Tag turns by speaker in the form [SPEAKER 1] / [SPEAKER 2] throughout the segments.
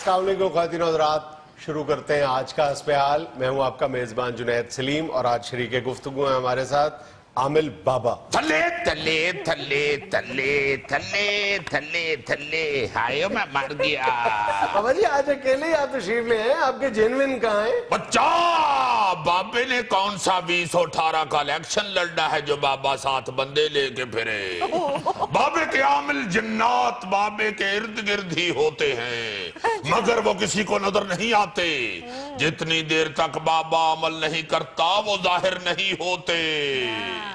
[SPEAKER 1] अस्सलाम वालेकुम ख़वातीन और हज़रात, शुरू करते हैं आज का हस्बे हाल। मैं हूं आपका मेज़बान जुनैद सलीम और आज शरीके गुफ्तगू हैं हमारे साथ आमिल बाबा।
[SPEAKER 2] थल्ले थल्ले थल्ले थल्ले थल्ले थल्ले थल्ले हाय मैं मर गया।
[SPEAKER 1] बाबा जी आज अकेले ही आप तशरीफ ले हैं, आपके जेनविन कहाँ हैं?
[SPEAKER 2] बच्चा बाबे ने कौन सा 2018 का इलेक्शन लड़ना है जो बाबा साथ बंदे लेके फिरे। बाबे के आमिल जिन्नात बाबे के इर्द गिर्द ही होते हैं मगर वो किसी को नजर नहीं आते। जितनी देर तक बाबा अमल नहीं करता वो जाहिर नहीं होते।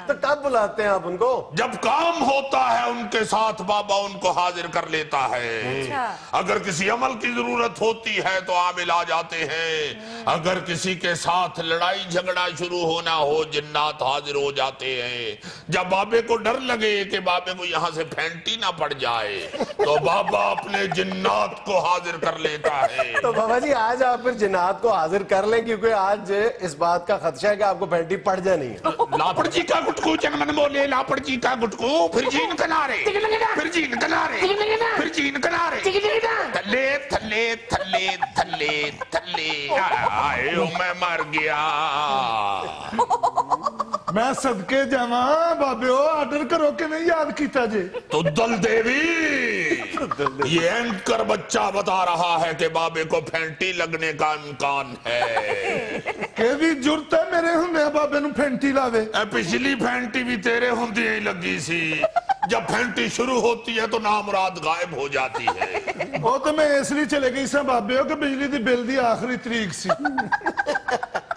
[SPEAKER 1] तो कब बुलाते हैं आप उनको?
[SPEAKER 2] जब काम होता है उनके साथ बाबा उनको हाजिर कर लेता है।
[SPEAKER 3] अच्छा।
[SPEAKER 2] अगर किसी अमल की जरूरत होती है तो आमिल आ जाते हैं। अगर किसी के साथ लड़ाई झगड़ा शुरू होना हो जिन्नात हाजिर हो जाते हैं। जब बाबे को डर लगे कि बाबे को यहाँ से फेंटी ना पड़ जाए तो बाबा अपने जिन्नात को हाजिर कर लेता है।
[SPEAKER 1] तो बाबा जी आज आप फिर जिन्नात को हाजिर कर लें क्योंकि आज इस बात का खदशा है कि आपको फेंटी पड़ जानी है।
[SPEAKER 2] लापड़ जी का गुटकू चनमन बोले लापड़ जी का गुटकू फिर जीन किनारे फिर जीन किनारे फिर जीन किनारे थल्ले थल्ले थल्ले थल्ले थल्ले आए मैं मर गया।
[SPEAKER 4] मैं सदके जावा बाबे ऑर्डर करो कि नहीं याद किया जे।
[SPEAKER 2] तो दल देवी ये एंकर बच्चा बता रहा है कि बाबे को फेंटी लगने का इम्कान है।
[SPEAKER 4] के भी जुरत है मेरे हुंदे बाबे नु फेंटी लावे।
[SPEAKER 2] पिछली फेंटी भी तेरे होंदी ही लगी सी। जब फेंटी शुरू होती है तो नामुराद गायब हो जाती है।
[SPEAKER 4] वो तो मैं इसलिए चले गई सा बाबे हो कि बिजली दी बिल दी आखिरी तरीक सी।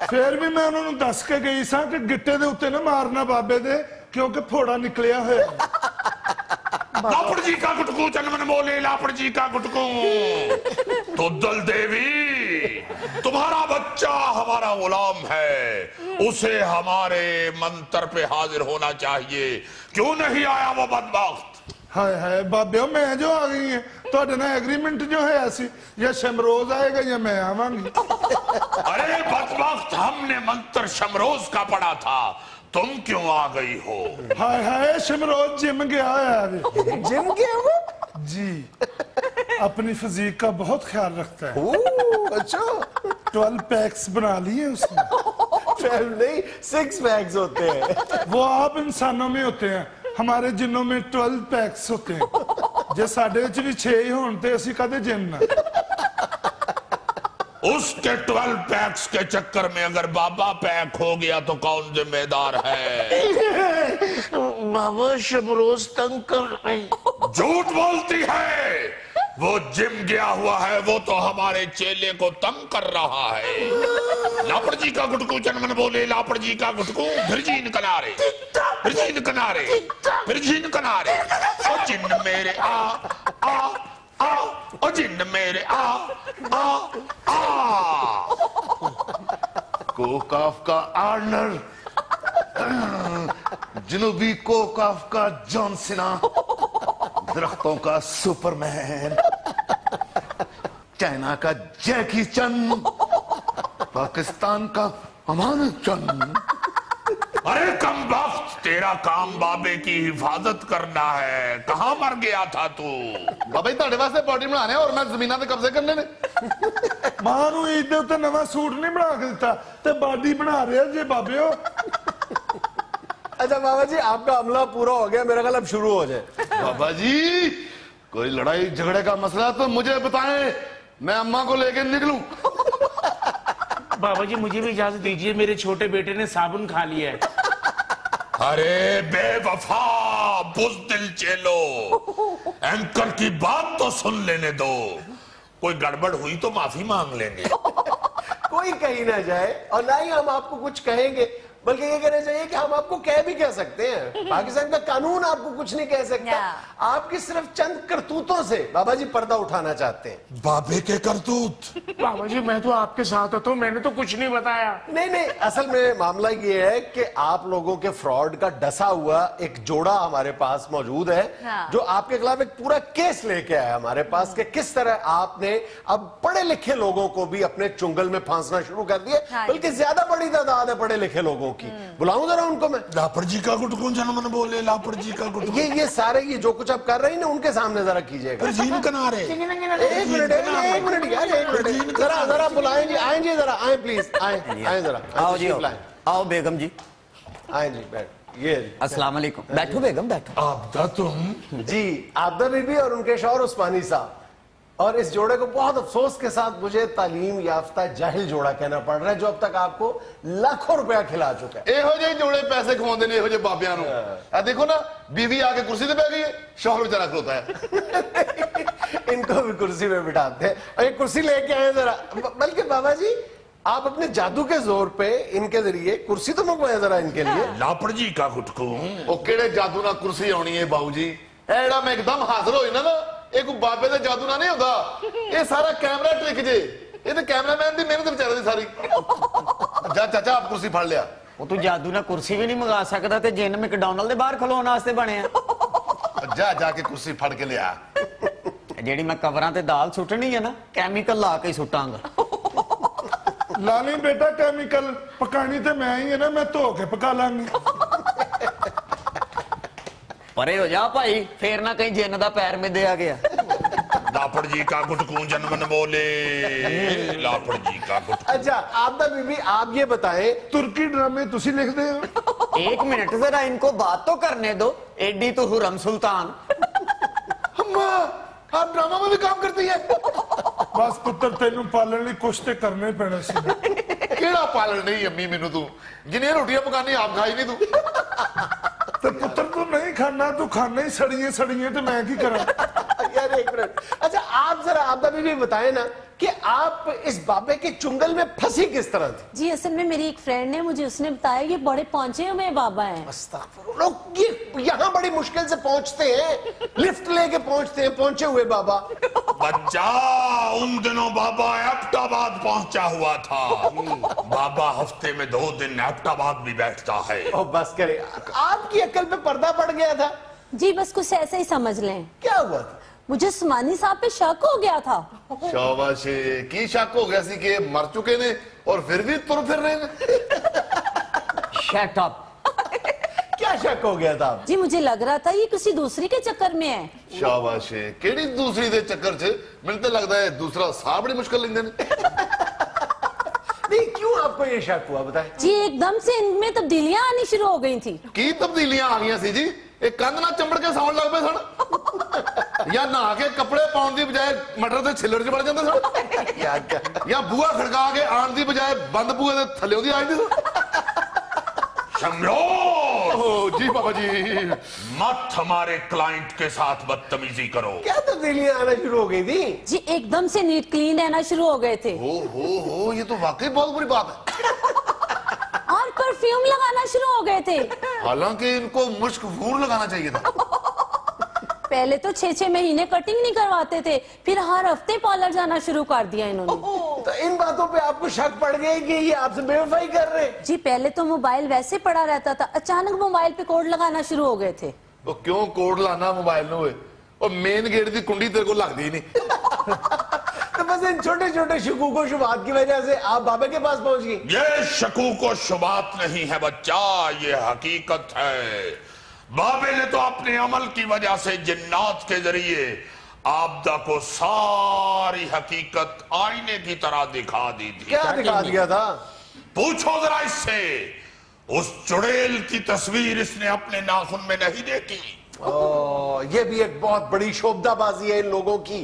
[SPEAKER 4] फिर भी मैं उन्होंने दस के गई सा कि गिट्टे दे उत्ते ना मारना बाबे दे क्योंकि फोड़ा निकलिया है।
[SPEAKER 2] लापड़ जी का गुटकू चनमन बोले लापड़ जी का गुटकू। तो दल देवी तुम्हारा बच्चा हमारा गुलाम है उसे हमारे मंत्र पे हाजिर होना चाहिए। क्यों नहीं आया वो बदबख्त?
[SPEAKER 4] हाय हाय बाबे हो मैं जो आ गई है तो ना एग्रीमेंट जो है ऐसी या शमरोज आएगा या मैं आवांगी।
[SPEAKER 2] अरे बदबख्त हमने मंत्र शमरोज का पढ़ा था तुम क्यों आ गई हो?
[SPEAKER 4] हाय हाय शमरोज जिम गया है।
[SPEAKER 1] जिम गया वो?
[SPEAKER 4] जी अपनी फिजिक का बहुत ख्याल रखता है।
[SPEAKER 1] अच्छा
[SPEAKER 4] 12 पैक्स बना लिए उसने।
[SPEAKER 1] 12 नहीं 6 पैक्स होते हैं।
[SPEAKER 4] वो आप इंसानों में होते हैं हमारे जिन्नों में 12 पैक्स होते हैं। जे साडे विच भी 6 ही होण ते असीं कदे जिम ना।
[SPEAKER 2] उसके 12 पैक्स के चक्कर में अगर बाबा पैक हो गया तो कौन जिम्मेदार है?
[SPEAKER 5] बाबा शमरोज तंग कर रहे।
[SPEAKER 2] झूठ बोलती है। वो जिम गया हुआ है वो तो हमारे चेले को तंग कर रहा है। लापड़ जी का गुटकू चनमन बोले लापड़ जी का गुटकू फिर जीन किनारे फिर जीन किनारे फिर जीन किनारे। ओ जिन मेरे आ ओ जिन मेरे आ
[SPEAKER 5] कोकाफ का आर्नर जनूबी कोकाफ का जॉन सिना दरख्तों का सुपरमैन चाइना का जैकी चन पाकिस्तान का अमान चन।
[SPEAKER 2] अरे कम वक्त तेरा काम बाबे की हिफाजत करना है। कहाँ मर गया था तू?
[SPEAKER 5] बाबा जी ਤੁਹਾਡੇ ਵਾਸਤੇ ਪਾਰਟੀ ਬਣਾਣੇ और मैं ਜ਼ਮੀਨਾਂ ਤੇ ਕਬਜ਼ੇ ਕਰਨੇ ਨੇ।
[SPEAKER 4] ਮਾਂ ਨੂੰ ਈਦ ਦੇ ਉੱਤੇ ਨਵਾਂ ਸੂਟ ਨਹੀਂ ਬਣਾ ਕੇ ਦਿੱਤਾ ਤੇ ਬਾਡੀ ਬਣਾ ਰਹੇ ਜੇ ਬਾਬੇ ਹੋ।
[SPEAKER 1] अच्छा बाबा जी आपका अमला पूरा हो गया, मेरा ख्याल अब शुरू हो जाए।
[SPEAKER 5] बाबा जी कोई लड़ाई झगड़े का मसला तो मुझे बताएं मैं अम्मा को लेके निकलूं।
[SPEAKER 6] बाबा जी मुझे भी इजाजत दीजिए मेरे छोटे बेटे ने साबुन खा लिया है।
[SPEAKER 2] अरे बेवफा बुज़दिल चेलो एंकर की बात तो सुन लेने दो। कोई गड़बड़ हुई तो माफी मांग लेंगे।
[SPEAKER 1] कोई कहीं ना जाए और ना ही हम आपको कुछ कहेंगे बल्कि ये कहना चाहिए कि हम आपको कह भी कह सकते हैं। पाकिस्तान का कानून आपको कुछ नहीं कह सकता। आपकी सिर्फ चंद करतूतों से बाबा जी पर्दा उठाना चाहते हैं।
[SPEAKER 2] बाबे के करतूत?
[SPEAKER 6] बाबा जी मैं तो आपके साथ होता हूँ, मैंने तो कुछ नहीं बताया।
[SPEAKER 1] नहीं नहीं असल में मामला ये है कि आप लोगों के फ्रॉड का डसा हुआ एक जोड़ा हमारे पास मौजूद है।
[SPEAKER 3] हाँ।
[SPEAKER 1] जो आपके खिलाफ एक पूरा केस लेके आया हमारे पास कि किस तरह आपने अब पढ़े लिखे लोगों को भी अपने चुंगल में फांसना शुरू कर दिया।
[SPEAKER 3] हाँ।
[SPEAKER 1] बल्कि ज्यादा बड़ी तादाद है पढ़े लिखे लोगों की। बुलाऊं जरा उनको मैं?
[SPEAKER 2] लापड़ जी का गुटकू जनमन बोले, लापड़ जी का गुटकू।
[SPEAKER 1] ये सारे ये जो कुछ आप कर रहे हैं ना उनके सामने जरा कीजिएगा।
[SPEAKER 2] जीन कनारे।
[SPEAKER 1] एक मिनट जरा बुलाएं जी, आए जी, जरा आए प्लीज, आए जरा।
[SPEAKER 3] आओ जी, आओ बेगम जी,
[SPEAKER 1] आए जी, बैठ। ये
[SPEAKER 3] अस्सलाम वालेकुम। बैठो बेगम, बैठो।
[SPEAKER 2] आपदा तुम
[SPEAKER 1] जी, आपदा बीबी और उनके शौहर उस्मानी साहब, और इस जोड़े को बहुत अफसोस के साथ मुझे तालीम याफ्ता जाहिल जोड़ा कहना पड़ रहा है, जो अब तक आपको लाखों रुपया खिला चुका है।
[SPEAKER 5] ਇਹੋ ਜਿਹੇ ਜੋੜੇ ਪੈਸੇ ਖਵਾਉਂਦੇ ਨੇ ਇਹੋ ਜਿਹੇ ਬਾਬਿਆਂ ਨੂੰ। ਆ ਦੇਖੋ ਨਾ, बीवी आके कुर्सी पे बैठ गई है, शौहर बेचारा खलोता है।
[SPEAKER 1] इनको भी कुर्सी पे बिठाते हैं, और ये कुर्सी लेके आए जरा। बल्कि बाबा जी, आप अपने जादू के जोर पे इनके जरिए कुर्सी तो मंगवाए जरा इनके लिए।
[SPEAKER 2] लापड़ जी का गुटकू।
[SPEAKER 5] ਉਹ ਕਿਹੜੇ ਜਾਦੂ ਨਾਲ ਕੁਰਸੀ ਆਉਣੀ ਹੈ ਬਾਊ ਜੀ? ਇਹ ਜਿਹੜਾ ਮੈਂ ਇੱਕਦਮ ਹਾਜ਼ਰ ਹੋਈ ਨਾ, ਇਹ ਕੋਈ ਬਾਬੇ ਦੇ ਜਾਦੂ ਨਾਲ ਨਹੀਂ ਹੁੰਦਾ। ਇਹ ਸਾਰਾ ਕੈਮਰਾ ਟ੍ਰਿਕ ਜੇ, ਇਹ ਤੇ ਕੈਮਰਾਮੈਨ ਦੀ ਮਿਹਨਤ ਵਿਚਾਰੇ ਦੀ ਸਾਰੀ। ਜਾ ਚਾਚਾ, ਆਪ ਕੁਰਸੀ ਫੜ ਲਿਆ।
[SPEAKER 3] ਉਹ ਤੂੰ ਜਾਦੂ ਨਾਲ ਕੁਰਸੀ ਵੀ ਨਹੀਂ ਮੰਗਾ ਸਕਦਾ ਤੇ ਜਿੰਨ ਮੈਕਡੋਨਲਡ ਦੇ ਬਾਹਰ ਖਲੋਣ ਵਾਸਤੇ ਬਣਿਆ।
[SPEAKER 5] ਜਾ ਕੇ ਕੁਰਸੀ ਫੜ ਕੇ ਲਿਆ।
[SPEAKER 3] ਜਿਹੜੀ ਮੈਂ ਕਵਰਾਂ ਤੇ ਦਾਲ ਸੁੱਟਣੀ ਹੈ ਨਾ, ਕੈਮੀਕਲ ਲਾ ਕੇ ਸੁੱਟਾਂਗਾ।
[SPEAKER 4] ਲਾਲੀ ਬੇਟਾ, ਕੈਮੀਕਲ ਪਕਾਣੀ ਤੇ ਮੈਂ ਹੀ ਹੈ ਨਾ, ਮੈਂ ਧੋ ਕੇ ਪਕਾ ਲਾਂਗੀ।
[SPEAKER 3] ਪਰੇ ਹੋ ਜਾ ਭਾਈ, ਫੇਰ ਨਾ ਕहीं ਜਿੰਨ ਦਾ ਪੈਰ ਮਿੱਧਿਆ ਗਿਆ।
[SPEAKER 2] लापड़ जी का गुटकू जनमन बोले, लापड़ जी का गुटकू।
[SPEAKER 1] अच्छा आपदा बीबी, आप ये बताएं,
[SPEAKER 4] ਤੁਰਕੀ ਡਰਾਮੇ ਤੁਸੀਂ ਲਿਖਦੇ ਹੋ?
[SPEAKER 3] एक मिनट जरा इनको बात तो करने दो। एडी तो हुरम सुल्तान।
[SPEAKER 5] अम्मा, आप ड्रामा में भी काम करती है?
[SPEAKER 4] ਬਸ ਪੁੱਤਰ, ਤੈਨੂੰ ਪਾਲਣ ਲਈ ਕੁਛ ਤੇ ਕਰਨਾ ਹੀ ਪੈਣਾ ਸੀ।
[SPEAKER 5] ਕਿਹੜਾ ਪਾਲਣ ਨਹੀਂ ਅੰਮੀ ਮੈਨੂੰ ਤੂੰ, ਜਿੰਨੀਆਂ ਰੋਟੀਆਂ ਪਕਾਨੀ ਆਪ ਖਾਈ ਨਹੀਂ ਤੂੰ।
[SPEAKER 4] ਤੇ ਪੁੱਤਰ ਤੂੰ ਨਹੀਂ ਖਾਣਾ, ਤੂੰ ਖਾਣਾ ਹੀ ਸੜੀਆਂ ਸੜੀਆਂ, ਤੇ ਮੈਂ ਕੀ ਕਰਾਂ?
[SPEAKER 1] यार एक मिनट। अच्छा आप जरा आपदा बीबी बताएं ना कि आप इस बाबे के चुंगल में फंसी किस तरह थी?
[SPEAKER 7] जी असल में मेरी एक फ्रेंड ने मुझे उसने बताया ये बड़े पहुंचे हुए बाबा हैं।
[SPEAKER 1] अस्तगफुरुल्लाह, लोग ये यहाँ बड़ी मुश्किल से पहुंचते हैं, लिफ्ट लेके पहुंचते हैं, पहुंचे हुए बाबा।
[SPEAKER 2] बच्चा, उन दिनों बाबा एबटाबाद पहुंचा हुआ था। बाबा हफ्ते में 2 दिन एबटाबाद भी बैठता है।
[SPEAKER 1] ओ बस करे, आपकी अकल पे पर्दा पड़ गया था।
[SPEAKER 7] जी बस कुछ ऐसे ही समझ लें।
[SPEAKER 1] क्या हुआ था?
[SPEAKER 7] मुझे उस्मानी साहब पे शक हो गया था।
[SPEAKER 5] शाबाश, की शक हो गया सी कि मर चुके ने और फिर भी तुर फिर रहे ने।
[SPEAKER 3] Shut up.
[SPEAKER 1] क्या शक हो गया था?
[SPEAKER 7] जी मुझे लग रहा था ये किसी दूसरी के चक्कर में है।
[SPEAKER 5] शाबाश, केड़ी दूसरी दे चक्कर च? मैंने तो लगता है दूसरा साह बड़ी मुश्किल लेंदे ने।
[SPEAKER 1] नहीं, क्यों आपको ये शक हुआ बताएं?
[SPEAKER 7] जी एकदम से इनमें तब्दीलियां आनी शुरू हो गई थी।
[SPEAKER 5] की तब्दीलियां आ गई सी जी? एक कंध ना चंबड़ के सौण लग पे सन, या नहा के कपड़े पाउण दी बजाय मटर ते छिलड़ च बड़ जांदे सन, या बुआ खड़का के आण दी बजाय बंद बुए दे थल्ले दी आ जांदी सन।
[SPEAKER 2] शमलो,
[SPEAKER 5] जी बाबा जी।
[SPEAKER 2] मत हमारे क्लाइंट के साथ बदतमीजी करो।
[SPEAKER 1] क्या तब्दीलियां आना शुरू हो गई थी?
[SPEAKER 7] जी एकदम से नीट क्लीन रहना शुरू हो गए थे
[SPEAKER 5] हो, ये तो वाकई बहुत बुरी बात है।
[SPEAKER 7] और परफ्यूम लगाना शुरू हो गए थे।
[SPEAKER 5] हालांकि इनको मुश्क फूर लगाना चाहिए था।
[SPEAKER 7] पहले तो 6-6 महीने कटिंग नहीं करवाते थे, फिर हर हफ्ते पार्लर जाना शुरू कर दिया इन्होंने।
[SPEAKER 1] तो इन बातों पे आपको शक पड़ गया कि ये आपसे बेवफाई कर रहे हैं?
[SPEAKER 7] जी पहले तो मोबाइल वैसे पड़ा रहता था, अचानक मोबाइल पे कोड लगाना शुरू हो गए थे।
[SPEAKER 5] तो क्यों कोड लाना मोबाइल में? और मेन गेट की कुंडी तेरे को लगती नहीं।
[SPEAKER 1] तो बस इन छोटे छोटे शकूक शुबात की वजह से आप बाबा के पास पहुंच गई।
[SPEAKER 2] ये शकूक व शुबात नहीं है बच्चा, ये हकीकत है। बाबे ने तो अपने अमल की वजह से जिन्नात के जरिए आपदा को सारी हकीकत आईने की तरह दिखा दी थी।
[SPEAKER 1] क्या दिखा दिया था?
[SPEAKER 2] पूछो जरा इससे, उस चुड़ैल की तस्वीर इसने अपने नाखून में नहीं देखी?
[SPEAKER 1] ये भी एक बहुत बड़ी शोभदाबाजी है इन लोगों की।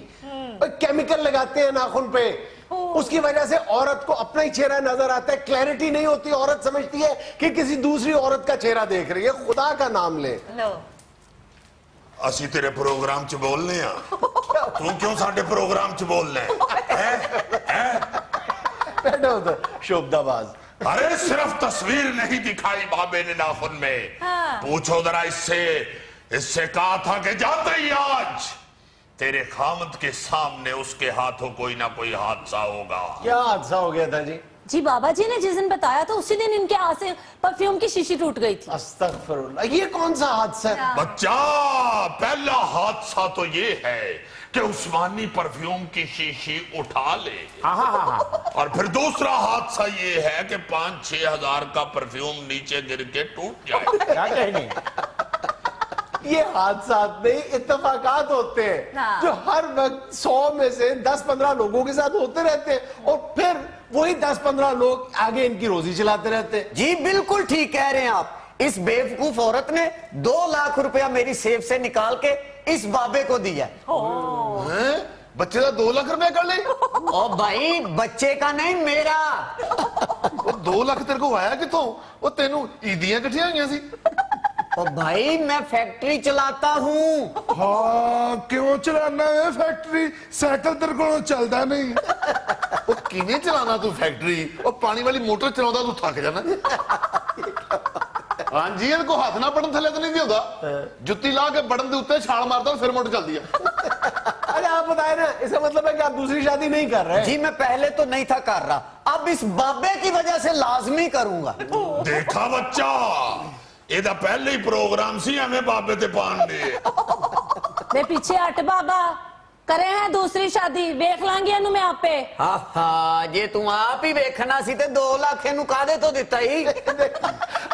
[SPEAKER 1] केमिकल लगाते हैं नाखून पे, उसकी वजह से औरत को अपना ही चेहरा नजर आता है, क्लैरिटी नहीं होती, औरत समझती है कि किसी दूसरी औरत का चेहरा देख रही है। खुदा का नाम ले।
[SPEAKER 2] असी तेरे प्रोग्राम च बोलने आ, तू क्यों साडे प्रोग्राम च बोलने
[SPEAKER 1] बैठो उधर शोभदाबाज।
[SPEAKER 2] अरे सिर्फ तस्वीर नहीं दिखाई बाबे ने नाखून में। पूछो जरा इससे कहा था कि जाते ही आज तेरे खामद के सामने उसके हाथों कोई ना कोई हादसा होगा।
[SPEAKER 1] क्या हादसा हो गया था जी?
[SPEAKER 7] जी बाबा जी ने जिस दिन बताया था उसी दिन इनके हाथ से परफ्यूम की शीशी टूट गई थी।
[SPEAKER 1] अस्तगफिरुल्लाह, ये कौन सा हादसा है?
[SPEAKER 2] बच्चा, पहला हादसा तो ये है कि उस्मानी परफ्यूम की शीशी उठा ले, और फिर दूसरा हादसा ये है कि 5-6 हजार का परफ्यूम नीचे गिर के टूट जाए।
[SPEAKER 6] क्या कहने?
[SPEAKER 1] ये हादसा नहीं, इत्तफाकात होते हैं जो हर वक्त 100 में से 10-15 लोगों के साथ होते रहते हैं, और फिर वही 10-15 लोग आगे इनकी रोजी चलाते रहते हैं।
[SPEAKER 3] जी बिल्कुल ठीक कह रहे हैं आप। इस बेवकूफ औरत ने 2 लाख रुपया मेरी सेफ से निकाल के इस बाबे को दिया।
[SPEAKER 5] बच्चे का 2 लाख रुपया कर ले।
[SPEAKER 3] ओ भाई, बच्चे का नहीं, मेरा।
[SPEAKER 5] वो 2 लाख तेरे को आया कितों? वो तेनू ईदियां कट्ठियां हुई सी।
[SPEAKER 3] ओ भाई, मैं फैक्ट्री चलाता हूँ।
[SPEAKER 4] हाँ, क्यों चलाना है फैक्ट्री? साइकिल तेरे को चलता नहीं।
[SPEAKER 5] वो किवें चलाना तू फैक्ट्री? वो पानी वाली मोटर चलाਉਂਦਾ तू थक जाना। हाँ जी, इनको हाथ ना बटन थले तो नहीं दिया जुत्ती ला के बटन के उत्ते छाल मारता फिर मोटर चलती है।
[SPEAKER 1] अरे आप बताए ना, इसका मतलब है कि आप दूसरी शादी नहीं कर रहे?
[SPEAKER 3] जी मैं पहले तो नहीं था कर रहा, अब इस बाबे की वजह से लाजमी करूंगा।
[SPEAKER 2] देखा बच्चा, ਇਹਦਾ ਪਹਿਲੇ ਹੀ ਪ੍ਰੋਗਰਾਮ ਸੀ ਐਵੇਂ ਬਾਬੇ ਤੇ ਪਾਣ ਦੇ।
[SPEAKER 7] मैं पीछे हट बाबा, करे हैं दूसरी शादी, वेख लांगी इन्हू मैं आपे।
[SPEAKER 3] हाँ, जे तू आप ही वेखना सी ते 2 लाख इनू कादे तो दिता ही।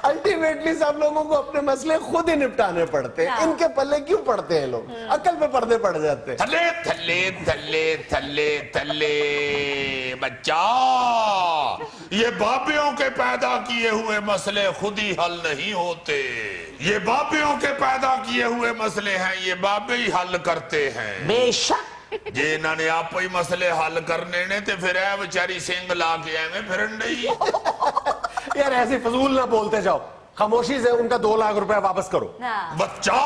[SPEAKER 1] अल्टीमेटली सब लोगों को अपने मसले खुद ही निपटाने पड़ते हैं। इनके पल्ले क्यों पड़ते हैं लोग? अक्ल पे पर्दे पड़ जाते हैं।
[SPEAKER 2] थल्ले थल्ले थल्ले थल्ले थल्ले बच्चा, ये बाबियों के पैदा किए हुए मसले खुद ही हल नहीं होते। ये बाबियों के पैदा किए हुए मसले हैं, ये बाबे ही हल करते हैं।
[SPEAKER 6] बेशक
[SPEAKER 2] जे इन्होंने आप ही मसले हल करने ने ते फिर है बेचारी सिंग ला के एवं फिरन रही।
[SPEAKER 1] यार ऐसे फजूल ना बोलते जाओ, खामोशी से उनका 2 लाख रुपया वापस करो।
[SPEAKER 2] बच्चा,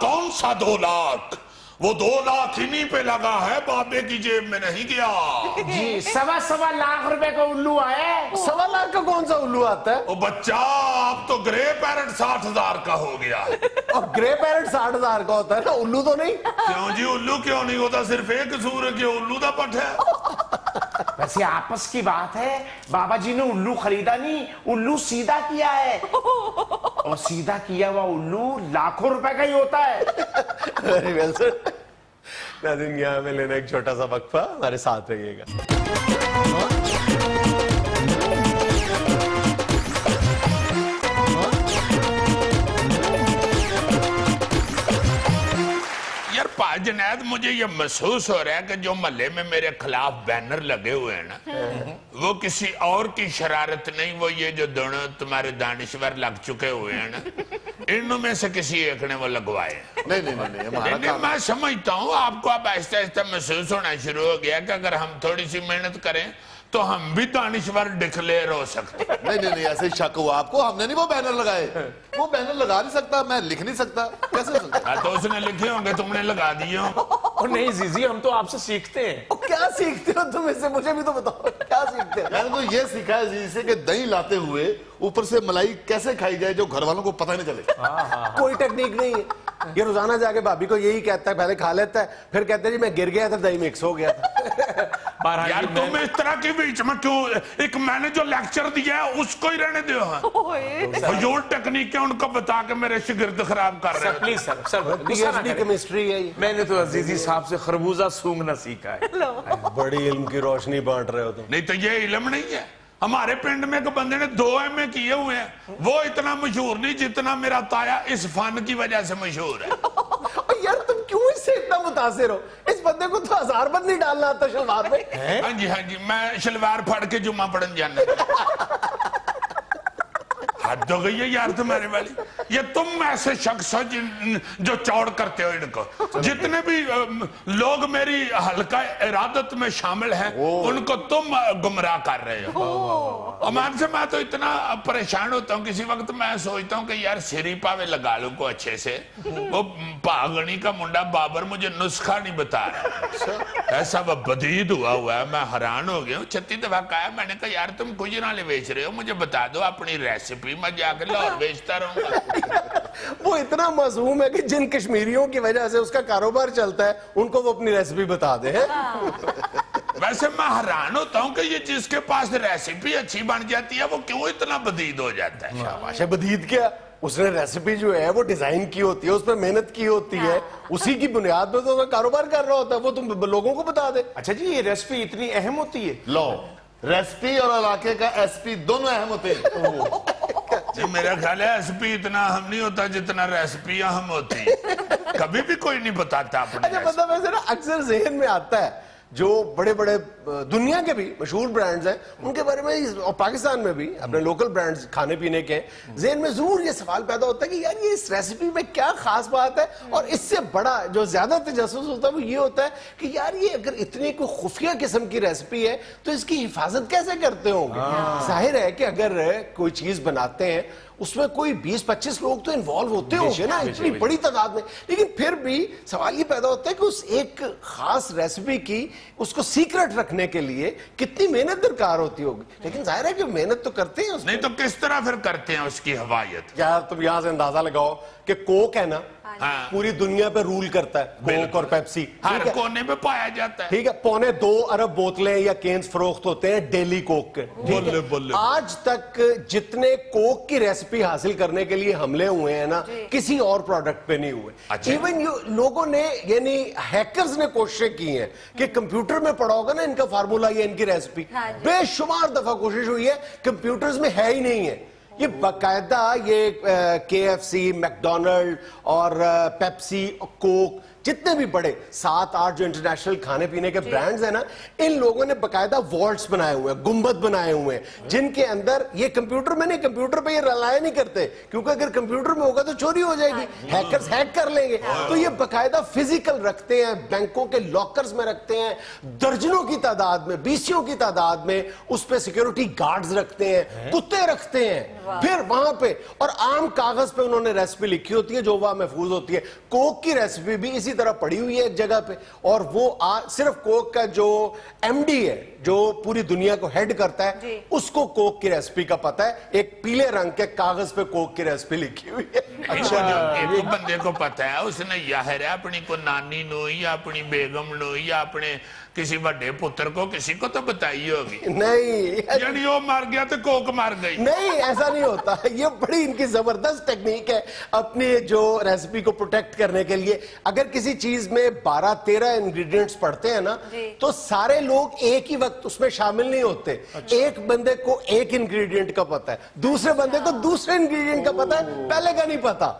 [SPEAKER 2] कौन सा 2 लाख? वो 2 लाख इन्हीं पे लगा है, बाबे की जेब में नहीं गया।
[SPEAKER 6] जी, 1.25 लाख रुपए का उल्लू आया।
[SPEAKER 1] 1.25 लाख का कौन सा उल्लू आता है?
[SPEAKER 2] ओ बच्चा, अब तो ग्रे पैरेट 60 हजार का हो गया।
[SPEAKER 1] और ग्रे पैरेट 60 हजार का होता है ना, उल्लू तो नहीं।
[SPEAKER 2] क्यों जी, उल्लू क्यों नहीं होता? सिर्फ एक कसूर है कि उल्लू दा पट है।
[SPEAKER 6] वैसे आपस की बात है, बाबा जी ने उल्लू खरीदा नहीं, उल्लू सीधा किया है, और सीधा किया हुआ उल्लू लाखों रुपए का ही होता है।
[SPEAKER 1] Very well sir. नाज़रीन, यहाँ में लेना एक छोटा सा वक्फा, हमारे साथ रहिएगा।
[SPEAKER 2] यार जुनैद, मुझे ये महसूस हो रहा है कि जो महल्ले में मेरे खिलाफ बैनर लगे हुए हैं ना, वो किसी और की शरारत नहीं, वो ये जो दोनों तुम्हारे दानिश्वर लग चुके हुए हैं ना, इनमें से किसी एक ने वो लगवाए।
[SPEAKER 5] नहीं,
[SPEAKER 2] मैं समझता हूँ आपको अब आहिस्ता आहिस्ता महसूस होना शुरू हो गया कि अगर हम थोड़ी सी मेहनत करें तो हम भी दानिश्वर डिक्लेयर हो सकते।
[SPEAKER 5] नहीं, ऐसे शक हुआ आपको? हमने नहीं वो बैनर लगाए। वो बैनर लगा नहीं सकता, मैं लिख नहीं सकता, कैसे हो सकता?
[SPEAKER 2] तो उसने लिखे होंगे, तुमने लगा दिए हो।
[SPEAKER 6] और नहीं जीजी, हम तो आपसे सीखते हैं।
[SPEAKER 1] क्या सीखते हो तुम इससे? मुझे भी तो बताओ, क्या सीखते हो?
[SPEAKER 5] मैंने तो ये सीखा है जी से कि दही लाते हुए ऊपर से मलाई कैसे खाई जाए जो घर वालों को पता ही नहीं चले।
[SPEAKER 1] कोई टेक्निक नहीं है, ये रोजाना जाके भाभी को यही कहता है, पहले खा लेता है, फिर कहते हैं जी मैं गिर गया था, दही मिक्स हो गया था।
[SPEAKER 2] यार तुम इस तरह के बीच में क्यों? एक मैंने जो लेक्चर दिया है उसको ही रहने दो। जो टेक्निक है उनको बता के मेरे शिगिर्द खराब कर रहे हैं।
[SPEAKER 6] प्लीज सर,
[SPEAKER 1] पीएचडी केमिस्ट्री है ये।
[SPEAKER 6] मैंने तो अजीजी साहब से खरबूजा सूंघना सीखा है।
[SPEAKER 1] बड़ी इल्म की रोशनी बांट रहे हो तुम।
[SPEAKER 2] नहीं तो ये इल्म नहीं है। हमारे पिंड में एक बंदे ने 2 MA किए हुए हैं, वो इतना मशहूर नहीं जितना मेरा ताया इस फन की वजह से मशहूर है।
[SPEAKER 1] यार तुम क्यों इससे इतना मुतासिर हो? इस बंदे को तो 1000 बंद नहीं डालना आता शलवार में।
[SPEAKER 2] हाँ जी, मैं शलवार फाड़ के जुम्मा पढ़न जाना। हद हो गई है यार तुम्हारे वाली। ये तुम ऐसे शख्स हो जो चौड़ करते हो इनको। जितने भी लोग मेरी हल्का इरादत में शामिल हैं, उनको तुम गुमराह कर रहे हो। अमान से मैं तो इतना परेशान होता हूँ, किसी वक्त मैं सोचता हूँ कि यार सिरी पावे लगा लूं को अच्छे से। वो पागणी का मुंडा बाबर मुझे नुस्खा नहीं बता रहा, ऐसा वो बदीद हुआ है, मैं हैरान हो गया हूँ। 36 दफा कहा, मैंने कहा यार तुम कुछ ना ले बेच रहे हो, मुझे बता दो अपनी रेसिपी, मैं जाकर लाहौर बेचता रहूंगा।
[SPEAKER 1] वो इतना मजहूम है कि जिन कश्मीरियों की वजह से उसका कारोबार चलता है, उनको वो अपनी रेसिपी बता दे।
[SPEAKER 2] वैसे मैं हैरान होता हूँ कि ये जिसके पास रेसिपी अच्छी बन जाती है वो क्यों इतना बदीद हो जाता है।
[SPEAKER 1] शाबाश है, बदीद क्या, उसने रेसिपी जो है वो डिजाइन की होती है, उस पर मेहनत की होती है, उसी की बुनियाद पर तो वो कारोबार कर रहा होता है, वो तुम लोगों को बता दे।
[SPEAKER 6] अच्छा जी, ये रेसिपी इतनी अहम होती है?
[SPEAKER 5] लो, रेसिपी और इलाके का एसपी दोनों अहम होते हैं।
[SPEAKER 2] जी मेरा ख्याल है एसपी इतना अहम नहीं होता जितना रेसिपी अहम होती है। कभी भी कोई नहीं बताता अपनी।
[SPEAKER 1] अच्छा मतलब वैसे ना अक्सर जहन में आता है जो बड़े बड़े दुनिया के भी मशहूर ब्रांड्स हैं उनके बारे में, और पाकिस्तान में भी अपने लोकल ब्रांड्स खाने पीने के, जहन में जरूर ये सवाल पैदा होता है कि यार ये इस रेसिपी में क्या खास बात है। और इससे बड़ा जो ज्यादा तजस्सुस होता है वो ये होता है कि यार ये अगर इतनी कोई खुफिया किस्म की रेसिपी है तो इसकी हिफाजत कैसे करते होंगे। जाहिर है कि अगर कोई चीज बनाते हैं उसमें कोई 20-25 लोग तो इन्वॉल्व होते होंगे ना, इतनी बड़ी तादाद में, लेकिन फिर भी सवाल ये पैदा होता है कि उस एक खास रेसिपी की उसको सीक्रेट रखने के लिए कितनी मेहनत दरकार होती होगी। लेकिन जाहिर है कि मेहनत तो करते हैं उसमें।
[SPEAKER 2] नहीं तो किस तरह फिर करते हैं उसकी हवायत?
[SPEAKER 1] यार तुम यहां से अंदाजा लगाओ कि कोक है ना,
[SPEAKER 2] हाँ।
[SPEAKER 1] पूरी दुनिया पे रूल करता है, कोक और पेप्सी,
[SPEAKER 2] हर कोने में पाया जाता है।
[SPEAKER 1] ठीक है, 2.25 अरब बोतलें या केन्स फरोख्त होते हैं डेली कोक के।
[SPEAKER 2] बोले बोले
[SPEAKER 1] आज तक जितने कोक की रेसिपी हासिल करने के लिए हमले हुए हैं ना, किसी और प्रोडक्ट पे नहीं हुए।
[SPEAKER 2] अच्छा।
[SPEAKER 1] इवन लोगों ने, यानी हैकर्स ने कोशिशें की हैं कि कंप्यूटर में पड़ा होगा ना इनका फार्मूला या इनकी रेसिपी, बेशुमार दफा कोशिश हुई है, कंप्यूटर्स में है ही नहीं है। ये बाकायदा ये KFC, मैकडोनल्ड और पेप्सी, कोक, जितने भी बड़े 7-8 जो इंटरनेशनल खाने पीने के ब्रांड्स हैं ना, इन लोगों ने बाकायदा वॉल्ट्स बनाए हुए हैं, गुंबद बनाए हुए हैं, जिनके अंदर ये कंप्यूटर में नहीं, कंप्यूटर पे ये रिलाय नहीं करते क्योंकि अगर कंप्यूटर में होगा तो चोरी हो जाएगी, हैकर्स हैक कर लेंगे। तो ये बाकायदा फिजिकल रखते हैं, बैंकों के लॉकर्स में रखते हैं, दर्जनों की तादाद में, 20 की तादाद में उस पे सिक्योरिटी गार्ड्स रखते हैं, कुत्ते रखते हैं, फिर वहां पे और आम कागज पे उन्होंने रेसिपी लिखी होती है जो वह महफूज होती है। कोक की रेसिपी भी इसी तरह पड़ी हुई है एक जगह पे, और वो सिर्फ कोक का जो MD है जो पूरी दुनिया को हेड करता है उसको कोक की रेसिपी का पता है, एक पीले रंग के कागज पे कोक की रेसिपी लिखी हुई है।
[SPEAKER 2] अच्छा, एक बंदे को पता है, उसने यार अपनी को नानी नो या अपनी बेगम नो या अपने किसी बड़े पुत्र को किसी को तो बताई होगी।
[SPEAKER 1] नहीं,
[SPEAKER 2] यानी वो मर गया तो कोक मर गई।
[SPEAKER 1] नहीं ऐसा नहीं होता, ये बड़ी इनकी जबरदस्त टेक्निक है अपनी जो रेसिपी को प्रोटेक्ट करने के लिए। अगर किसी चीज में 12-13 इंग्रेडिएंट्स पड़ते हैं ना, तो सारे लोग एक ही वक्त उसमें शामिल नहीं होते। अच्छा। एक बंदे को एक इंग्रेडिएंट का पता है, दूसरे बंदे को दूसरे इंग्रेडिएंट का पता है, पहले का नहीं पता।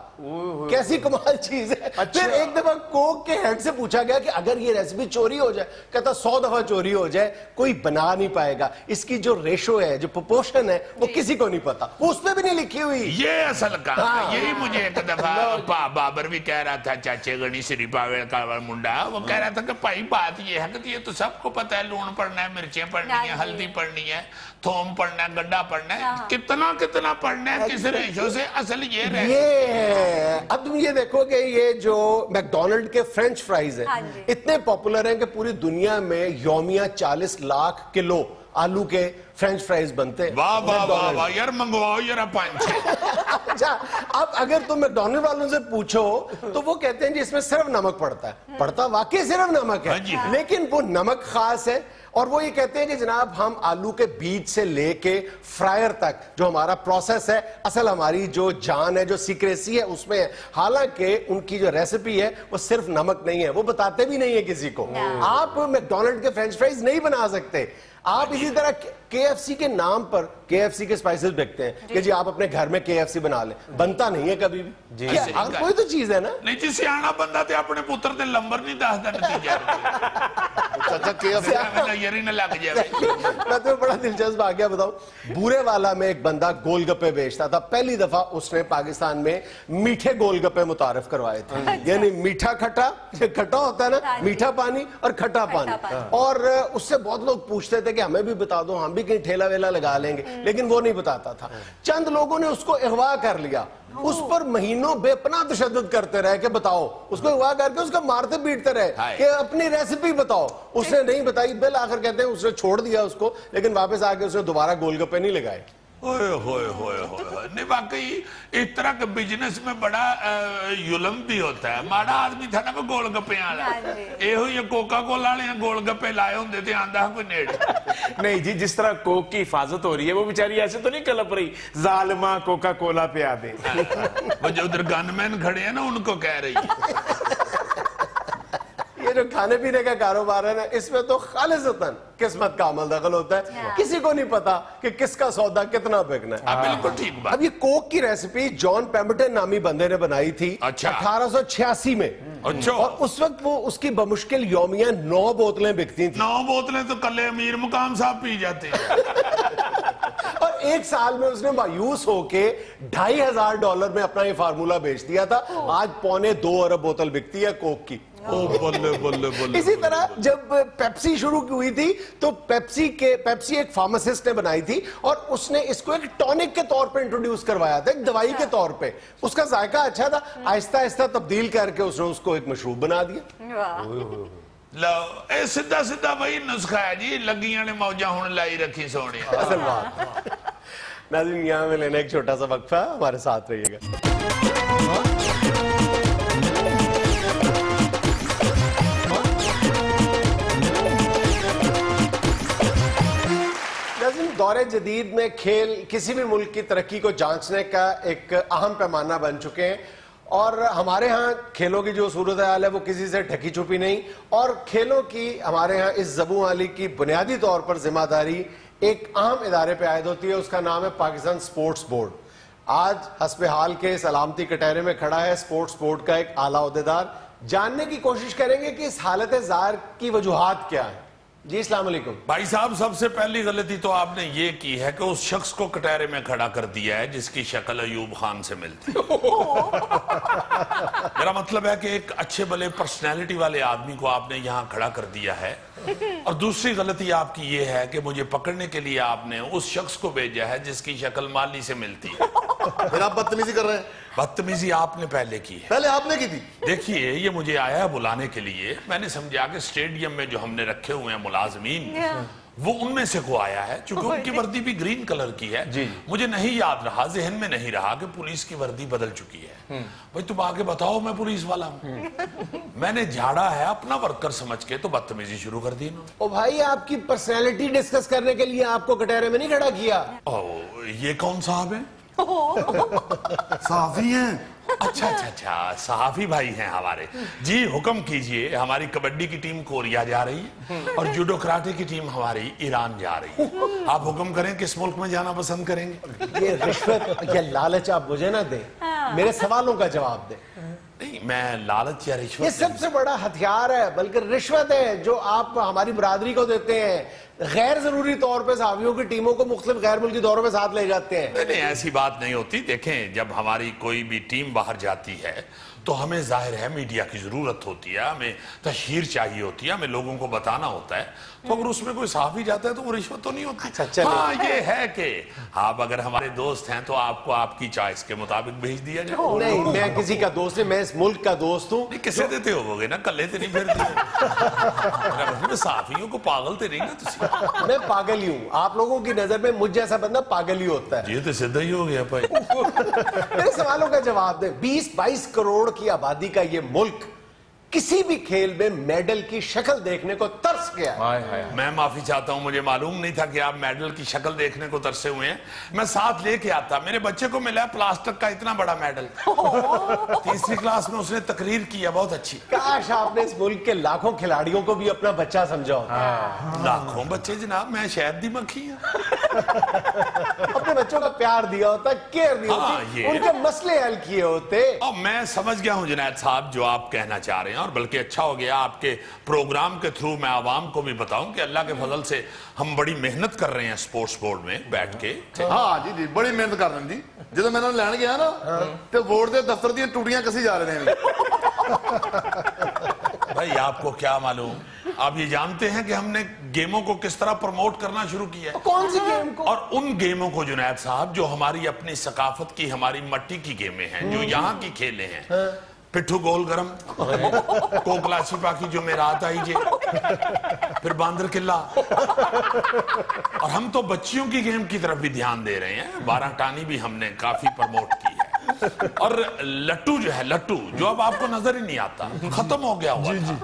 [SPEAKER 1] कैसी कमाल चीज है। अच्छा। फिर एक दफा कोक के हेड से पूछा गया कि अगर ये रेसिपी चोरी हो जाए, कहता 100 दफा चोरी हो जाए कोई बना नहीं पाएगा, इसकी जो रेशो है, जो प्रोपोर्शन है, वो किसी को नहीं पता, वो उस पे भी नहीं लिखी हुई।
[SPEAKER 2] ये असल का। हाँ। यही मुझे एक दफा बाबर भी कह रहा था, चाचे गणी श्री पावेल का मुंडा, वो कह रहा था कि भाई बात ये है कि ये तो सबको पता है, लून पड़ना है, मिर्चें पड़नी है, हल्दी पड़नी है, थोम पड़ना है, गड्ढा पड़ना है, कितना कितना पड़ना है, किस रेशो से, असल ये
[SPEAKER 1] है। अब तुम ये देखो कि ये जो मैकडोनल्ड के फ्रेंच फ्राइज है, इतने पॉपुलर हैं कि पूरी दुनिया में यौमिया 40 लाख किलो आलू के फ्रेंच फ्राइज बनते हैं।
[SPEAKER 2] वाह वाह वाह वाह यार, मंगवाओ यार 5-6।
[SPEAKER 1] अच्छा, अब अगर तुम मैकडोनल्ड वालों से पूछो तो वो कहते हैं जी इसमें सिर्फ नमक पड़ता है। पड़ता वाकई सिर्फ नमक है, लेकिन वो नमक खास है। और वो ये कहते हैं कि जनाब हम आलू के बीज से लेके फ्रायर तक जो हमारा प्रोसेस है, असल हमारी जो जान है, जो सीक्रेसी है उसमें है। हालांकि उनकी जो रेसिपी है वो सिर्फ नमक नहीं है, वो बताते भी नहीं है किसी को। आप मैकडोनल्ड के फ्रेंच फ्राइज नहीं बना सकते। आप इसी तरह KFC के नाम पर KFC के स्पाइसेस बिकते हैं कि जी आप अपने घर में KFC बना ले, बनता नहीं है कभी भी। क्या कोई तो चीज है ना।
[SPEAKER 2] नहीं जी, सियाना बंदा थे अपने पुत्र दे लंबर नहीं दसदा नतीजा।
[SPEAKER 5] चाचा KFC
[SPEAKER 2] यरी न लग जाए।
[SPEAKER 1] मैं तुम्हें बड़ा दिलचस्प आ गया बताऊं। बूरे वाला में एक बंदा गोलगप्पे बेचता था, पहली दफा उसने पाकिस्तान में मीठे गोलगप्पे मुतारिफ करवाए थे। यानी मीठा खट्टा, खट्टा होता है ना, मीठा पानी और खट्टा पानी। और उससे बहुत लोग पूछते थे कि हमें भी बता दो, हम भी कहीं ठेला वेला लगा लेंगे, लेकिन वो नहीं बताता था। चंद लोगों ने उसको अगवा कर लिया, उस पर महीनों बेपनाह तशद्दुद करते रहे कि बताओ, उसको अगवा करके उसका मारते पीटते रहे कि अपनी रेसिपी बताओ। उसने नहीं बताई, बिल आखिर कहते हैं उसने छोड़ दिया उसको, लेकिन वापस आके उसने दोबारा गोलगप्पे नहीं लगाए।
[SPEAKER 2] ओए होए होए होए, नहीं वाकई इस तरह के बिजनेस में बड़ा युलम भी होता है। माड़ा आदमी था ना वो गोलगप्पे वाला, एहो ये कोका कोला वाले गोलगप्पे लाए होंगे थे, आंदा कोई नेड़े।
[SPEAKER 6] नहीं जी, जिस तरह कोक की हिफाजत हो रही है वो बेचारी ऐसे तो नहीं कलप रही जालिमा कोका कोला पे आ दे।
[SPEAKER 2] वो जो उधर गनमैन खड़े हैं ना उनको कह रही है।
[SPEAKER 1] ये जो खाने पीने का कारोबार है ना, इसमें तो खालिसतन किस्मत का अमल दखल होता है। किसी को नहीं पता कि किसका सौदा कितना बिकना है।
[SPEAKER 2] बिल्कुल ठीक बात।
[SPEAKER 1] अब ये कोक की रेसिपी जॉन पेम्बरटन नामी बंदे ने बनाई थी 1886 में।
[SPEAKER 2] अच्छा।
[SPEAKER 1] और उस वक्त वो उसकी बमुश्किल यौमिया 9 बोतलें बिकती थी।
[SPEAKER 2] 9 बोतलें तो कल्ले अमीर मुकाम साहब पी जाते हैं।
[SPEAKER 1] और 1 साल में उसने मायूस होके $2500 में अपना ये फार्मूला बेच दिया था। आज 1.25 अरब बोतल बिकती है कोक की।
[SPEAKER 2] ओ बल्ले बल्ले बल्ले।
[SPEAKER 1] इसी तरह जब पेप्सी शुरू हुई थी तो पेप्सी एक फार्मासिस्ट ने बनाई थी और उसने इसको एक टॉनिक के तौर पे इंट्रोड्यूस करवाया था, एक दवाई के तौर पे। उसका जायका अच्छा था, आहिस्ता आहिस्ता तब्दील करके उसने उसको एक मशरूब बना दिया।
[SPEAKER 2] लो ए सीधा सीधा वही नुस्खा है जी, लगियां ने मौजा हुण लाई रखी सोनी।
[SPEAKER 1] असल बात। नाज़रीन, यहाँ में लेना एक छोटा सा वक्फा, हमारे साथ रहिएगा। दौरे जदीद में खेल किसी भी मुल्क की तरक्की को जांचने का एक अहम पैमाना बन चुके हैं और हमारे यहाँ खेलों की जो सूरत हाल है वो किसी से ढकी छुपी नहीं। और खेलों की हमारे यहाँ इस ज़बूं वाली की बुनियादी तौर पर जिम्मेदारी एक अहम इदारे पे आयद होती है, उसका नाम है पाकिस्तान स्पोर्ट्स बोर्ड। आज हस्बे हाल के सलामती कटहरे में खड़ा है स्पोर्ट्स बोर्ड का एक आला ओहदेदार। जानने की कोशिश करेंगे कि इस हालत ज़ार की वजूहात क्या है। जी अस्सलाम वालेकुम।
[SPEAKER 2] भाई साहब, सबसे पहली गलती तो आपने ये की है कि उस शख्स को कटहरे में खड़ा कर दिया है जिसकी शक्ल अयूब खान से मिलती है। मेरा मतलब है कि एक अच्छे भले पर्सनैलिटी वाले आदमी को आपने यहाँ खड़ा कर दिया है। और दूसरी गलती आपकी ये है कि मुझे पकड़ने के लिए आपने उस शख्स को भेजा है जिसकी शक्ल माली से मिलती है।
[SPEAKER 5] फिर आप बदतमीजी कर रहे हैं।
[SPEAKER 2] बदतमीजी आपने पहले की है।
[SPEAKER 5] पहले आपने की थी।
[SPEAKER 2] देखिए, ये मुझे आया है बुलाने के लिए। मैंने समझा कि स्टेडियम में जो हमने रखे हुए हैं मुलाजमीन, वो उनमें से को आया है, चूंकि उनकी वर्दी भी ग्रीन कलर की है। मुझे नहीं याद रहा, जहन में नहीं रहा कि पुलिस की वर्दी बदल चुकी है। भाई तुम आके बताओ, मैं पुलिस वाला हूँ। मैंने झाड़ा है अपना वर्कर समझ के, तो बदतमीजी शुरू कर दी इन्होंने।
[SPEAKER 1] ओ भाई, आपकी पर्सनैलिटी डिस्कस करने के लिए आपको कटहरे में नहीं खड़ा किया।
[SPEAKER 2] ओ, ये कौन साहब है?
[SPEAKER 5] साफी हैं।
[SPEAKER 2] अच्छा अच्छा अच्छा, सहाफी भाई हैं हमारे। जी हुक्म कीजिए। हमारी कबड्डी की टीम कोरिया जा रही है और जूडो कराटे की टीम हमारी ईरान जा रही है। आप हुक्म करें किस मुल्क में जाना पसंद करेंगे?
[SPEAKER 1] ये रिश्वत या लालच आप मुझे ना दें, मेरे सवालों का जवाब दें।
[SPEAKER 2] नहीं, मैं लालच या रिश्वत,
[SPEAKER 1] ये सबसे बड़ा हथियार है, बल्कि रिश्वत है जो आप हमारी बरादरी को देते हैं। गैर जरूरी तौर पे सहाफियों की टीमों को मुख्तलिफ गैर मुल्की दौरों में साथ ले जाते हैं।
[SPEAKER 2] नहीं, ऐसी बात नहीं होती। देखें, जब हमारी कोई भी टीम बाहर जाती है तो हमें जाहिर है मीडिया की जरूरत होती है, हमें तशहीर चाहिए होती है, हमें लोगों को बताना होता है। तो अगर उसमें कोई सहाफी जाता है तो वो रिश्वत तो नहीं होती।
[SPEAKER 1] अच्छा,
[SPEAKER 2] हाँ, ये है कि आप अगर हमारे दोस्त हैं तो आपको आपकी चॉइस के मुताबिक भेज दिया जाए।
[SPEAKER 1] नहीं, मैं किसी का दोस्त नहीं, मैं इस मुल्क का दोस्त हूँ।
[SPEAKER 2] किसे देते होगे ना, कल्ले तो नहीं फिरते। सहाफियों को पागल तो नहीं ना तुसी?
[SPEAKER 1] मैं पागल ही हूँ। आप लोगों की नजर में मुझ जैसा बंदा पागल ही होता है।
[SPEAKER 2] ये तो सीधा ही हो गया भाई।
[SPEAKER 1] मेरे सवालों का जवाब दे। 20-22 करोड़ की आबादी का ये मुल्क किसी भी खेल में मेडल की शक्ल देखने को तरस गया है।
[SPEAKER 2] मैं माफी चाहता हूं, मुझे मालूम नहीं था कि आप मेडल की शक्ल देखने को तरसे हुए हैं। मैं साथ लेके आता। मेरे बच्चे को मिला प्लास्टिक का इतना बड़ा मेडल। 3री क्लास में उसने तकरीर की है, बहुत अच्छी।
[SPEAKER 1] काश आपने इस मुल्क के लाखों खिलाड़ियों को भी अपना बच्चा समझा होता।
[SPEAKER 2] लाखों बच्चे जनाब, मैं शहद दी मक्खी हूं।
[SPEAKER 1] अपने बच्चों का प्यार दिया होता, केयर दी होती, उनके मसले हल किए होते।
[SPEAKER 2] और मैं समझ गया हूं जुनैद साहब जो आप कहना चाह रहे हैं, और बल्कि अच्छा हो गया आपके प्रोग्राम के थ्रू मैं आवाम को भी बताऊं कि अल्लाह के फजल से हम बड़ी मेहनत कर रहे हैं स्पोर्ट्स बोर्ड में बैठ के।
[SPEAKER 5] हाँ जी जी, बड़ी मेहनत कर रहे हैं जी। ਜਦੋਂ मैं लैन गया ना तो बोर्ड के दफ्तर दी टूटियां कसी जा रहे हैं।
[SPEAKER 2] भाई आपको क्या मालूम, आप ये जानते हैं कि हमने गेमों को किस तरह प्रमोट करना शुरू किया है?
[SPEAKER 1] कौन सी गेम को?
[SPEAKER 2] और उन गेमों को जुनैद साहब जो हमारी अपनी सकाफत की, हमारी मट्टी की गेमें हैं, जो यहाँ की खेलें हैं। पिट्ठू गोल गरम, कोकला छिपा की जो मेरात आई जे, फिर बांदर किला। और हम तो बच्चियों की गेम की तरफ भी ध्यान दे रहे हैं। 12 टानी भी हमने काफी प्रमोट की है। और लट्टू जो है, लट्टू जो अब आपको नजर ही नहीं आता, खत्म हो गया हुआ था।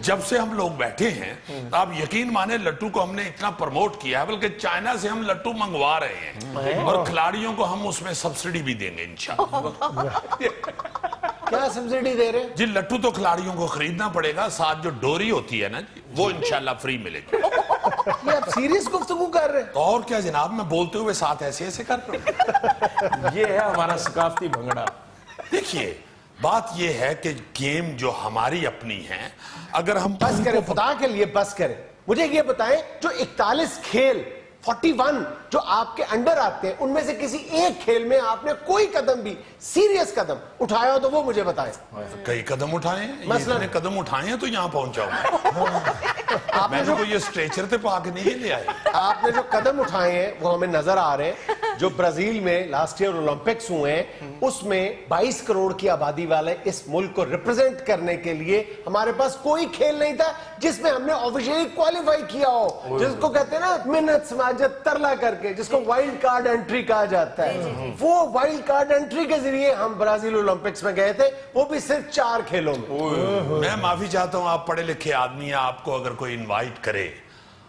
[SPEAKER 2] जब से हम लोग बैठे हैं तो आप यकीन माने लट्टू को हमने इतना प्रमोट किया है, बल्कि चाइना से हम लट्टू मंगवा रहे हैं और खिलाड़ियों को हम उसमें सब्सिडी भी देंगे इंशाल्लाह।
[SPEAKER 1] क्या सब्सिडी दे रहे हैं
[SPEAKER 2] जी? लट्टू तो खिलाड़ियों को खरीदना पड़ेगा, साथ जो डोरी होती है ना जी, वो इंशाल्लाह फ्री मिलेगी।
[SPEAKER 1] ये आप सीरियस गुफ्तगू कर रहे हैं?
[SPEAKER 2] तो और क्या जनाब, मैं बोलते हुए साथ ऐसे ऐसे कर रहा हूं।
[SPEAKER 6] ये है हमारा सकाफती भंगड़ा।
[SPEAKER 2] देखिए, बात ये है कि गेम जो हमारी अपनी है, अगर हम
[SPEAKER 1] बस करें, खुदा के लिए बस करें। मुझे ये बताएं, जो 41 खेल 41 जो आपके अंडर आते हैं, उनमें से किसी एक खेल में आपने कोई कदम भी सीरियस कदम उठाया हो तो वो मुझे बताएं।
[SPEAKER 2] कई कदम उठाए हैं,
[SPEAKER 1] मसलन
[SPEAKER 2] इतने कदम उठाए हैं तो यहाँ पहुंचा हूं। मैंने तो ये स्ट्रेचर पे पाके नहीं ले आए।
[SPEAKER 1] आपने जो कदम उठाए हैं वो हमें नजर आ रहे हैं। जो ब्राजील में लास्ट ईयर ओलंपिक्स हुए हैं, उसमें 22 करोड़ की आबादी वाले इस मुल्क को रिप्रेजेंट करने के लिए हमारे पास कोई खेल नहीं था जिसमें हमने ऑफिशियली क्वालिफाई किया हो, जिसको कहते हैं ना मिन्नत समाजत तरला करके, जिसको वाइल्ड कार्ड एंट्री कहा जाता है। वो वाइल्ड कार्ड एंट्री के जरिए हम ब्राजील ओलंपिक्स में गए थे, वो भी सिर्फ 4 खेलों में।
[SPEAKER 2] मैं माफी चाहता हूं, आप पढ़े लिखे आदमी हैं, आपको अगर कोई इनवाइट करे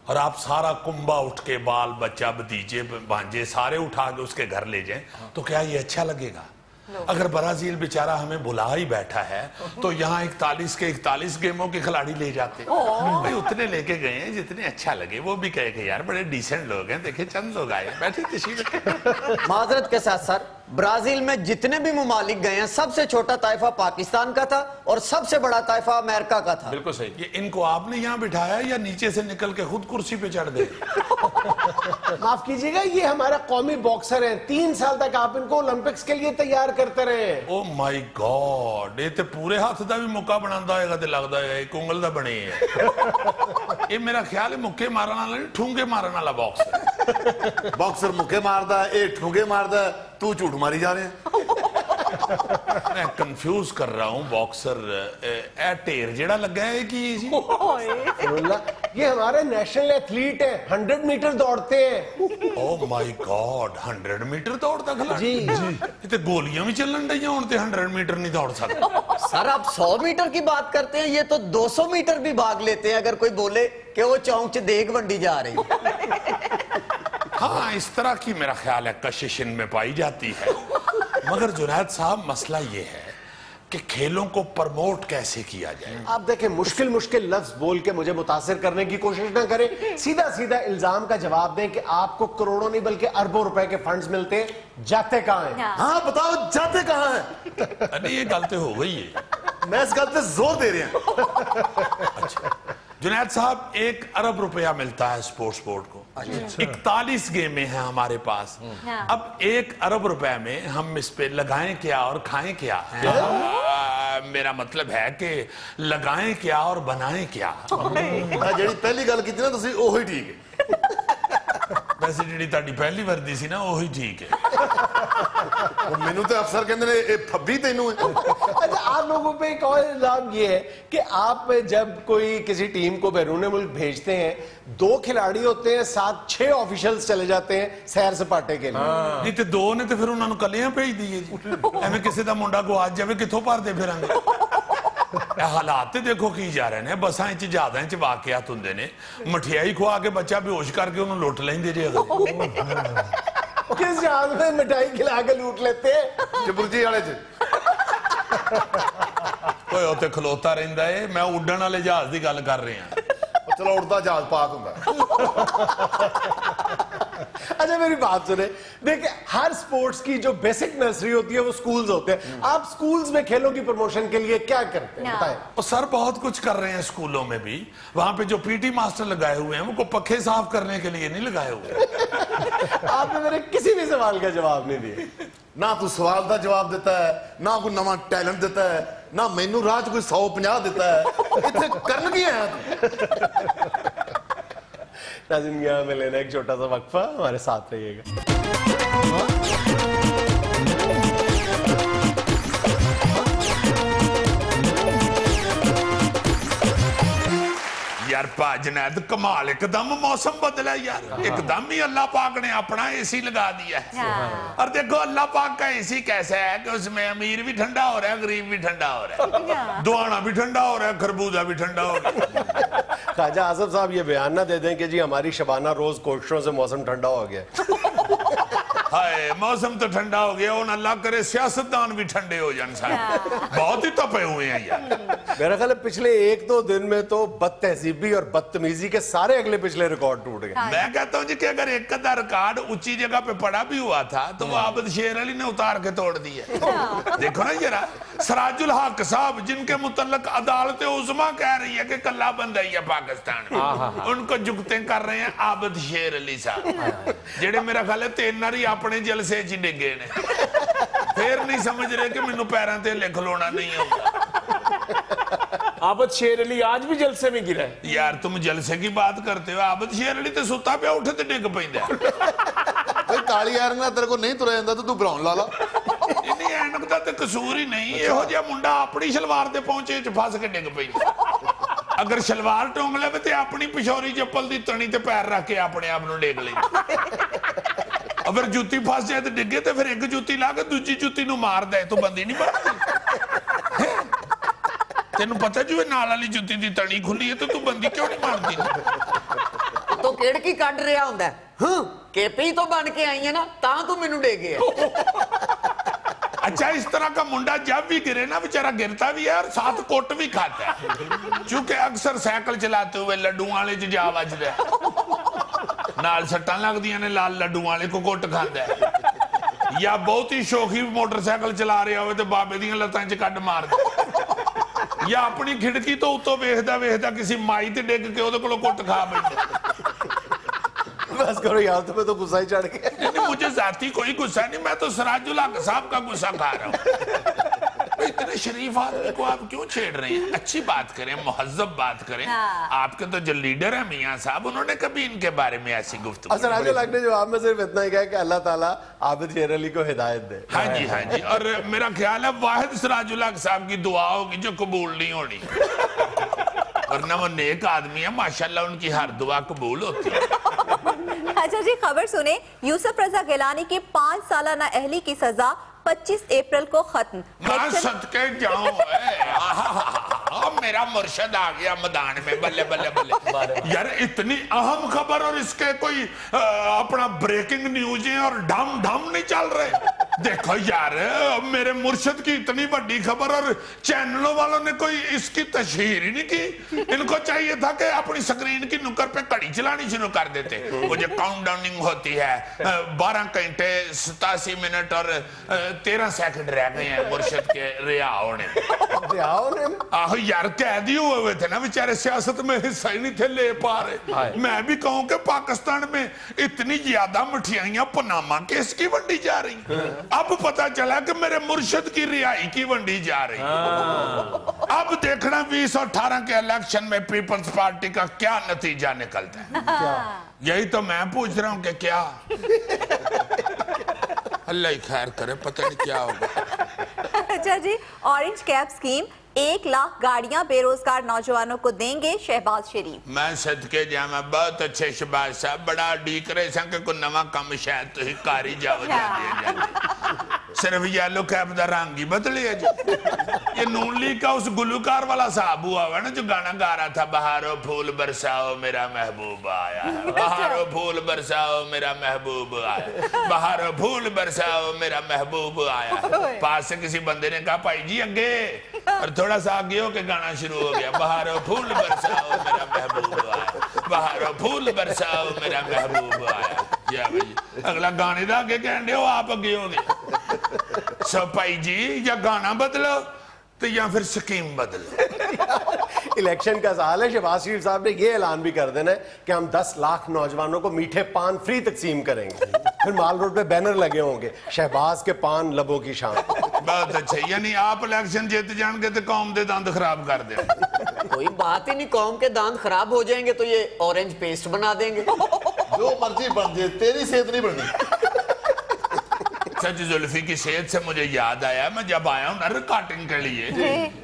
[SPEAKER 2] और आप सारा कुंबा उठ के बाल बच्चा भतीजे भांजे सारे उठा के उसके घर ले जाएं, तो क्या ये अच्छा लगेगा? अगर ब्राजील बेचारा हमें बुला ही बैठा है तो यहाँ 41 के 41 गेमों के खिलाड़ी ले जाते, भाई उतने लेके गए हैं जितने अच्छा लगे। वो भी कहे कि यार बड़े डिसेंट लोग हैं, देखे चंद लोग आए, बैठे तशरीफ।
[SPEAKER 3] माजरत के साथ सर, ब्राजील में जितने भी मुमालिक गए हैं, सबसे छोटा ताइफा पाकिस्तान का था और सबसे बड़ा ताइफा अमेरिका का था।
[SPEAKER 6] बिल्कुल सही।
[SPEAKER 2] ये इनको आपने यहाँ बिठाया या नीचे से निकल के खुद कुर्सी पे चढ़ गए?
[SPEAKER 1] माफ कीजिएगा, ये हमारा कौमी बॉक्सर है। 3 साल तक आप इनको ओलंपिक्स के लिए तैयार करते रहे।
[SPEAKER 2] ओ माय गॉड, ये तो पूरे हाथ का भी मुक्का बनाता होगा तो लगता है एक उंगल का बने है। ये मेरा ख्याल है मुक्के मारने वाला नहीं, ठूंगे मारने वाला बॉक्सर।
[SPEAKER 5] बॉक्सर मुक्के मारदा है, ए ठुंगे मारदा है, तू झूठ मारी जा रहे हैं।
[SPEAKER 2] मैं कंफ्यूज कर रहा हूँ। बॉक्सर ढेर जेड़ा लगा है कि
[SPEAKER 1] ये हमारे नेशनल एथलीट है, 100 मीटर दौड़ते हैं।
[SPEAKER 2] ओ माय गॉड, 100 मीटर दौड़ता खिलाड़ी?
[SPEAKER 1] जी।
[SPEAKER 2] तो गोलियां भी चलन रही हों तो 100 मीटर नहीं दौड़ सकता।
[SPEAKER 3] सर आप 100 मीटर की बात करते हैं, ये तो 200 मीटर भी भाग लेते हैं अगर कोई बोले कि वो चौंक च देख बंडी जा रही है।
[SPEAKER 2] हाँ, इस तरह की मेरा ख्याल है कशिश इनमें पाई जाती है। मगर जुनैद साहब, मसला ये है कि खेलों को प्रमोट कैसे किया जाए।
[SPEAKER 1] आप देखें, मुश्किल मुश्किल लफ्ज बोल के मुझे मुतासिर करने की कोशिश ना करें। सीधा सीधा इल्जाम का जवाब दें कि आपको करोड़ों नहीं बल्कि अरबों रुपए के फंड्स मिलते हैं, जाते कहां हैं?
[SPEAKER 5] हाँ बताओ, जाते कहाँ हैं?
[SPEAKER 2] अरे ये गलती हो गई है।
[SPEAKER 5] मैं इस गल पे जोर दे रहे हैं।
[SPEAKER 2] अच्छा जुनैद साहब, 1 अरब रुपया मिलता है स्पोर्ट्स बोर्ड को। 41 गेमें हैं हमारे पास। अब 1 अरब रुपए में हम इस पे लगाएं क्या और खाएं क्या? मेरा मतलब है कि लगाएं क्या और बनाएं क्या।
[SPEAKER 5] ਜਿਹੜੀ ਪਹਿਲੀ ਗੱਲ ਕੀਤੀ ਨਾ ਤੁਸੀਂ ਉਹੀ ਠੀਕ ਹੈ।
[SPEAKER 2] वैसे जी ताड़ी पहली वर्दी सी ना वही ठीक है।
[SPEAKER 5] ਉਹ ਮੈਨੂੰ ਤੇ ਅਫਸਰ ਕਹਿੰਦੇ ਨੇ ਇਹ ਫੱਬੀ ਤੈਨੂੰ ਹੈ।
[SPEAKER 1] अच्छा, आप लोगों पे एक और इल्जाम ये है कि आप जब कोई किसी टीम को बैरून मुल्क भेजते हैं, 2 खिलाड़ी होते हैं, साथ 6 ऑफिशियल्स चले जाते हैं सैर सपाटे के लिए।
[SPEAKER 2] नहीं तो 2 ने तो फिर उन्होंने कलियां भेज दी है जी। एवं किसी का मुंडा गुआच जाए कितों भरते फिरांगे? हालात देखो की जा रहे हैं। बसा जहाजा वाकयात होंगे ने, मठियाई खुआ के बच्चा बेहोश करके उन्होंने लुट लेंगे जी।
[SPEAKER 1] किस जहाज में मिठाई खिला के लूट लेते हैं?
[SPEAKER 5] जबुर्जी वाले च
[SPEAKER 2] कोई उत्ते खलोता रहिंदा है। मैं उड़न वाले जहाज की गल कर रहा।
[SPEAKER 5] चलो उड़दा जहाज पाक हुंदा।
[SPEAKER 1] अच्छा मेरी बात सुने, देखिए हर स्पोर्ट्स की जो बेसिक नर्सरी होती है वो स्कूल्स होते हैं। आप स्कूल्स में खेलों की प्रमोशन के लिए क्या करते हैं बताएं?
[SPEAKER 2] और सर बहुत कुछ कर रहे हैं स्कूलों में भी। वहां पे जो पीटी मास्टर लगाए हुए हैं वो पखे साफ करने के लिए नहीं लगाए हुए।
[SPEAKER 1] आपने मेरे किसी भी सवाल का जवाब नहीं दिया।
[SPEAKER 5] ना तू सवाल का जवाब देता है, ना कोई नवा टैलेंट देता है, ना मैनू राह च कोई 150 देता है। इत्थे करन की है?
[SPEAKER 1] नाज़रीन, यहाँ में लेना एक छोटा सा वक्फा, हमारे साथ रहिएगा।
[SPEAKER 2] यार पाजनैद कमाल, एकदम मौसम बदला यार, एकदम ही अल्लाह पाक ने अपना एसी लगा दिया है। और देखो अल्लाह पाक का एसी कैसा है कि उसमें अमीर भी ठंडा हो रहा है, गरीब भी ठंडा हो रहा है, दुआना भी ठंडा हो रहा है, खरबूजा भी ठंडा हो रहा है।
[SPEAKER 1] ख्वाजा आसिफ साहब ये बयान ना दे दें कि जी हमारी शबाना रोज कोशिशों से मौसम ठंडा हो गया।
[SPEAKER 2] हाय मौसम तो ठंडा हो गया, और अल्लाह करे सियासतदान भी ठंडे हो जान साहब, बहुत ही तपे हुए हैं यार।
[SPEAKER 1] मेरा ख्याल है पिछले 1-2 दिन में तो बदतहजीबी और बदतमीजी के सारे अगले पिछले रिकॉर्ड टूट गए।
[SPEAKER 2] मैं कहता हूँ जी कि अगर एक आधा रिकॉर्ड ऊंची जगह पे पड़ा भी हुआ था तो वो आबद शेर अली ने उतार के तोड़ दिया। देखो ना जरा, सराजुल हक साहब जिनके मुतल्लक अदालत उज़्मा कह रही है कि कल्ला बंदा ही है पाकिस्तान में, उनको जुगते कर रहे हैं आबद शेर अली साहब, जेड़े मेरा ख्याल है 3 नारी अपने जलसे च डिगे ने, फिर नहीं समझ रहे कि मैनू पैरों ते लिख लोना नहीं होगा।
[SPEAKER 6] आबद शेर अली आज भी जलसे में गिरा है
[SPEAKER 2] यार, तुम जलसे की बात करते हो, आबद शेर अली तो सुता पे उठे तो डिग पैंदा
[SPEAKER 5] भाई काली ऐनक ना तेरे को नहीं तुरा जांदा तो तू ब्राउन ला ला।
[SPEAKER 2] इन्नी ऐनक दा ते कसूर ही नहीं, इहो जिहा मुंडा अपनी शलवार दे पहुंचे च फस के डिग पैंदा। अगर शलवार टोंग लवे ते अपनी पिछोरी चप्पल दी तणी ते पैर रख के अपने आप नूं डिग लैंदा। अगर जुत्ती फस जाए तो डिगे तो फिर एक जुत्ती ला के दूजी जुत्ती नूं मार दे तो बंदी नहीं बनती। तेनू पता जो नाल वाली जुत्ती दी तणी खुली है तो तू बंदी क्यों नहीं मारती?
[SPEAKER 3] तो केड़की कट रहा हुंदा है? हां केपी तो बन के आई है ना, तां तू मेनू डे गया।
[SPEAKER 2] अच्छा, इस तरह का मुंडा जब भी गिरे ना बेचारा गिरता भी है और साथ कोट भी खाता है, चूंकि अक्सर साइकिल चलाते हुए लड्डू वाले च जा वजदा है, नाल सट्टां लगदियां ने, लाल लड्डू वाले को कोट खांदा है, या बहुत ही शौकी मोटरसाइकिल चला रहा हो तो बाबे दियां लत्तां च कड मारदा, या अपनी खिड़की तो उत्तों वेखदा वेखदा किसी माई ते डिग के ओदे कोलों कुट खा बैठा।
[SPEAKER 1] बस करो यार, तुम्हें तो गुस्सा ही चढ़ गया।
[SPEAKER 2] नहीं, मुझे जाती कोई गुस्सा नहीं, मैं तो सराजुल हक साहब का गुस्सा खा रहा हूँ। इतने शरीफ आदमी को आप क्यों छेड़ रहे हैं? अच्छी बात करें, मुहज्जब बात करें। आपके तो जो लीडर है मियां साहब, उन्होंने कभी इनके बारे में ऐसी गुफ्तगू
[SPEAKER 1] सराजुल हक ने जवाब में सिर्फ इतना ही कहा कि अल्लाह ताला आबिद शेर अली को हिदायत दे।
[SPEAKER 2] हाँ जी, हाँ जी। और मेरा ख्याल है वाहिद सराजुल हक साहब की दुआ होगी जो कबूल नहीं होनी, वरना वो नेक आदमी है माशाल्लाह, उनकी हर दुआ कबूल होती है।
[SPEAKER 8] अच्छा जी, खबर सुने, यूसुफ रजा गिलानी की 5 सालाना अहली की सजा 25 अप्रैल को खत्म।
[SPEAKER 2] मैं सदके जाऊं, मेरा मुर्शद आ गया मैदान में, बल्ले बल्ले बल्ले। यार इतनी अहम खबर और इसके कोई अपना ब्रेकिंग न्यूज है और ढम ढम नहीं चल रहे। देखो यार, मेरे मुर्शद की इतनी बड़ी खबर और चैनलों वालों ने कोई इसकी तशहीर ही नहीं की। इनको चाहिए था कि अपनी स्क्रीन की नुक्कड़ पे घड़ी चलानी शुरू कर देते। वो जो काउंट डाउनिंग होती है, 12 घंटे 87 मिनट और 13 सेकंड रह गए हैं मुर्शद के रिहा होने। आहो यार, कैदी हुए थे ना बेचारे, सियासत में हिस्सा ही नहीं थे ले पा रहे। मैं भी कहूं कि पाकिस्तान में इतनी ज्यादा मिठाइयां पनामा केस की वंडी जा रही, अब पता चला कि मेरे मुर्शद की रिहाई की वंडी जा रही। अब देखना 2018 के इलेक्शन में पीपल्स पार्टी का क्या नतीजा निकलता है। यही तो मैं पूछ रहा हूं कि क्या। अल्लाह ही खैर करे, पता नहीं क्या होगा।
[SPEAKER 8] अच्छा जी, ऑरेंज कैप स्कीम 1 लाख गाड़ियां बेरोजगार नौजवानों को देंगे शहबाज शरीफ।
[SPEAKER 2] मैं सदके जावा, बहुत अच्छे शहबाज साहब, बड़ा उड़ीक रहे सन कि कोई नवा काम शायद तुसीं कर ही जाओ। सिर्फ येलो कैप का रंग ही बदले है जी। ये नून लीग का उस गुलूकार वाला साहब हुआ है ना जो गाना गा रहा था, बहारो फूल बरसाओ मेरा महबूब आया है, बहारो फूल बरसाओ मेरा महबूब आया, बहारो फूल बरसाओ मेरा महबूब आया है। पास से किसी बंदे ने कहा भाई जी अगे, और थोड़ा सा आगे होके गाना शुरू हो गया, बहारो फूल बरसाओ मेरा महबूब आया, बहारो फूल बरसाओ मेरा महबूब आया। या भाई अगला गाने का आगे कह रहे हो, आप अगे हो गए। सो भाई जी, या गाना बदलो तो या फिर स्कीम बदलो।
[SPEAKER 1] इलेक्शन का साल है, शहबाज शरीफ साहब ने ये ऐलान भी कर देना है कि हम 10 लाख नौजवानों को मीठे पान फ्री तकसीम करेंगे। फिर माल रोड पे बैनर लगे होंगे, शहबाज के पान लबों की शान।
[SPEAKER 2] बहुत अच्छा, यानी आप इलेक्शन जीत जाएंगे तो कौम के दांत खराब कर देंगे।
[SPEAKER 3] कोई बात ही नहीं, कौम के दांत खराब हो जाएंगे तो ये ऑरेंज पेस्ट बना देंगे।
[SPEAKER 5] जो मर्जी बन जाए, तेरी सेहत नहीं बननी।
[SPEAKER 2] अच्छा जी, जुल्फी की सेहत से मुझे याद आया, मैं जब आया हूँ ना रिकॉर्डिंग के लिए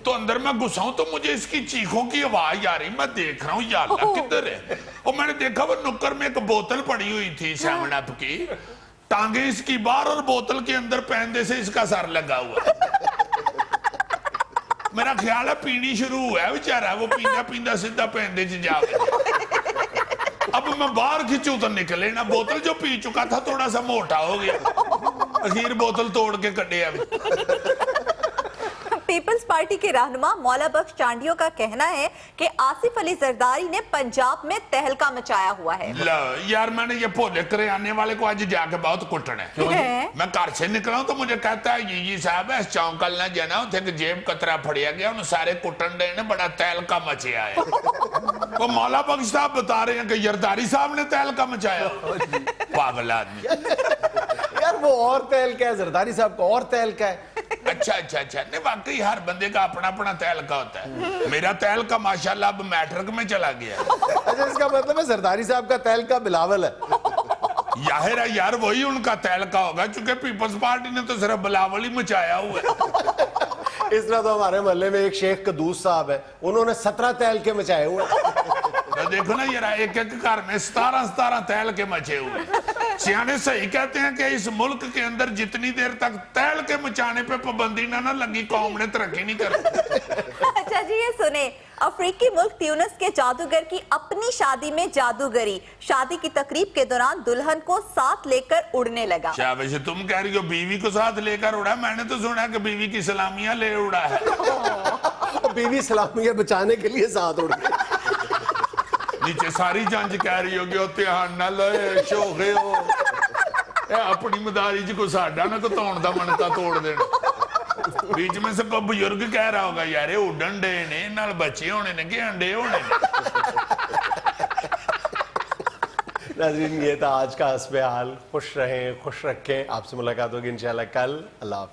[SPEAKER 2] तो अंदर मैं घुसा हूँ तो मुझे इसकी चीखों की आवाज आ रही, मैं देख रहा हूँ या अल्लाह किधर है। और मैंने देखा वो नुक्कर में एक बोतल पड़ी हुई थी 7 अप की, टांगे इसकी बाहर और बोतल के अंदर पहनने से इसका सर लगा हुआ है। मेरा ख्याल है पीनी शुरू हुआ है बेचारा, वो पींदा पींदा सीधा पहनने से जा अब मैं बाहर खींचू तो निकले ना, बोतल जो पी चुका था थोड़ा सा मोटा हो गया, अखीर बोतल तोड़ के कटे अभी।
[SPEAKER 8] पीपल्स पार्टी के रहनुमा मौला बख्श चांडियो का कहना है कि आसिफ अली जरदारी ने पंजाब में तहलका मचाया हुआ है।
[SPEAKER 2] यार मैंने ये भोले करे आने वाले को आज जाके बहुत कुटना है। मैं घर से निकला हूं तो मुझे कहता है जी साहब इस चौंकल ना जाना, उसे जेब कतरा फड़िया गया, उन्हें सारे कुटन डे ने बड़ा तहलका मचाया है। वो मौला बख्श साहब बता रहे हैं कि जरदारी साहब ने तहलका मचाया। पागल आदमी
[SPEAKER 1] यार, वो और तहलका है, जरदारी साहब को और तहलका है।
[SPEAKER 2] अच्छा अच्छा अच्छा, नहीं वाकई हर बंदे का अपना अपना तहलका होता है। मेरा तहलका माशाल्लाह अब मैट्रिक में चला गया।
[SPEAKER 1] अच्छा, इसका मतलब है जरदारी साहब का तहलका बिलावल है।
[SPEAKER 2] याहिर है यार, वही उनका तहलका होगा, चूंकि पीपल्स पार्टी ने तो सिर्फ बिलावल ही मचाया हुआ है।
[SPEAKER 1] इस तरह तो हमारे मोहल्ले में एक शेख कदूस साहब है, उन्होंने 17 तहलके मचाए हुए।
[SPEAKER 2] तो देखो ना यार, एक एक घर में 17 तहलके मचे हुए। सियाने सही कहते हैं कि इस मुल्क के अंदर जितनी देर तक तहलके मचाने पे पाबंदी ना लगी, कौम ने तरक्की नहीं कर।
[SPEAKER 8] अच्छा जी, ये सुने, अफ्रीकी मुल्क ट्यूनिस के जादूगर की अपनी शादी में जादूगरी। शादी की तकरीब के दौरान दुल्हन को साथ लेकर उड़ने लगा।
[SPEAKER 2] शाबाश, तुम कह रही हो बीवी को साथ लेकर उड़ा, मैंने तो सुना कि बीवी की सलामियां ले उड़ा है।
[SPEAKER 1] बीवी सलामियां बचाने के लिए साथ उड़ गई।
[SPEAKER 2] नीचे सारी जंज कह रही होगी ध्यान ना ले शोखे हो, अपनी मदारी च को साडा ना को तौण दा मनका तोड़ देना। बीच में से कोई बुजुर्ग कह रहा होगा यार उड़न डे ने, नाल बच्चे होने ने कि अंडे होने ने।
[SPEAKER 1] नाज़रीन, ये था आज का हस्बे हाल। खुश रहें, खुश रखें। आपसे मुलाकात होगी इंशाल्लाह कल। अल्लाह।